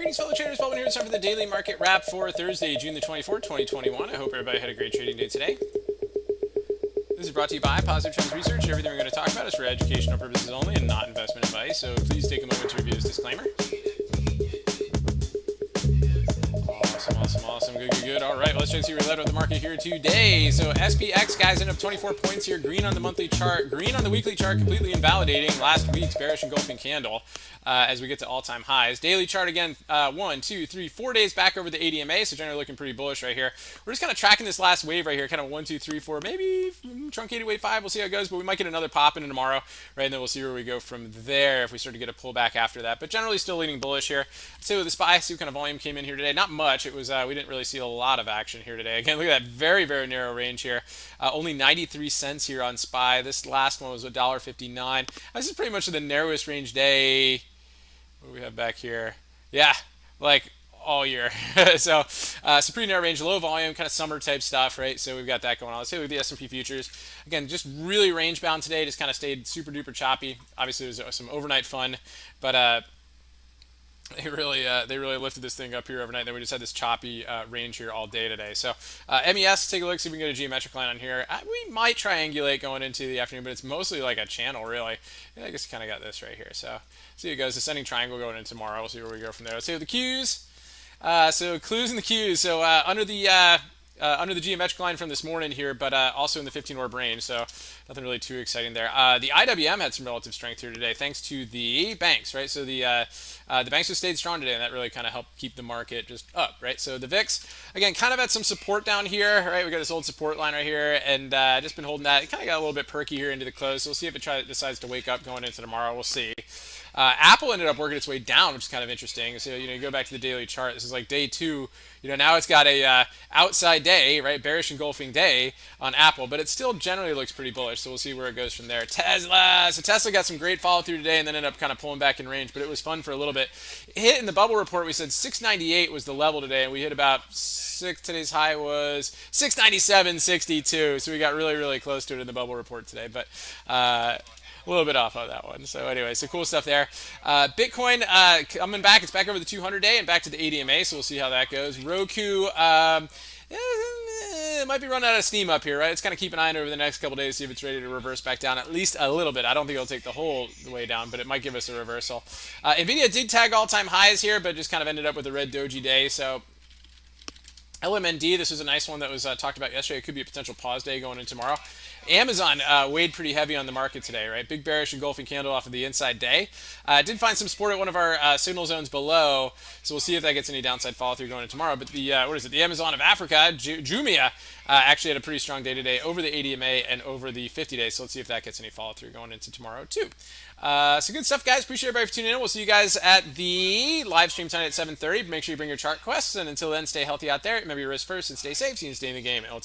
Greetings, fellow traders. Welcome here. It's time for the daily market wrap for Thursday, June the 24th, 2021. I hope everybody had a great trading day today. This is brought to you by Positive Trends Research. Everything we're going to talk about is for educational purposes only and not investment advice. So please take a moment to review this disclaimer. Awesome. Good. All right, let's try to see where we led with the market here today. So SPX, guys, ended up 24 points here. Green on the monthly chart, green on the weekly chart, completely invalidating last week's bearish engulfing candle as we get to all-time highs. Daily chart again, 1, 2, 3, 4 days back over the ADMA, so generally looking pretty bullish right here. We're just kind of tracking this last wave right here, kind of 1, 2, 3, 4, maybe truncated wave 5. We'll see how it goes, but we might get another pop in tomorrow, right? And then we'll see where we go from there if we start to get a pullback after that. But generally still leaning bullish here. So with the SPY, see what kind of volume came in here today. Not much. It was we didn't really see a lot of action here today. Again, look at that very narrow range here. Only 93 cents here on SPY. This last one was $1.59. This is pretty much the narrowest range day. What do we have back here? Yeah, like all year. so pretty narrow range, low volume, kind of summer type stuff, right? So we've got that going on. Let's say with the S&P futures. Again, just really range bound today. Just kind of stayed super duper choppy. Obviously, there was some overnight fun, but they really lifted this thing up here overnight. Then we just had this choppy range here all day today. So MES, take a look, see if we can get a geometric line on here. We might triangulate going into the afternoon, but it's mostly like a channel, really. Yeah, I guess kind of got this right here. So see how it goes. Descending triangle going into tomorrow. We'll see where we go from there. Let's see the Qs. So clues in the Qs. So under the geometric line from this morning here, but also in the 15 orb range, so nothing really too exciting there. The IWM had some relative strength here today, thanks to the banks, right? So the banks have stayed strong today, and that really kind of helped keep the market just up, right? So the VIX, again, kind of had some support down here, right? We got this old support line right here, and just been holding that. It kind of got a little bit perky here into the close, so we'll see if it decides to wake up going into tomorrow. We'll see. Apple ended up working its way down, which is kind of interesting. So, you go back to the daily chart. This is like day 2. Now it's got a outside day, right? Bearish engulfing day on Apple, but it still generally looks pretty bullish. So we'll see where it goes from there. Tesla. So Tesla got some great follow through today and then ended up kind of pulling back in range, but it was fun for a little bit. It hit in the bubble report. We said 698 was the level today, and we hit about today's high was 697.62. So we got really close to it in the bubble report today, but a little bit off on that one. So anyway, so cool stuff there. Bitcoin coming back. It's back over the 200 day and back to the ADMA, so we'll see how that goes. Roku it might be running out of steam up here, right? It's kind of keep an eye on over the next couple days, see if it's ready to reverse back down at least a little bit. I don't think it'll take the whole way down, but it might give us a reversal. Nvidia did tag all-time highs here, but just kind of ended up with a red doji day. So LMND, this was a nice one that was talked about yesterday. It could be a potential pause day going in tomorrow. Amazon weighed pretty heavy on the market today, right? Big bearish engulfing candle off of the inside day. Did find some support at one of our signal zones below, so we'll see if that gets any downside follow through going in tomorrow. But the the Amazon of Africa, Jumia, actually had a pretty strong day today over the ADMA and over the 50 days. So let's see if that gets any follow through going into tomorrow too. So good stuff, guys. Appreciate everybody for tuning in. We'll see you guys at the live stream tonight at 7:30. Make sure you bring your chart quests, and until then, stay healthy out there. Remember your risk first and stay safe. See you stay in the game. And we'll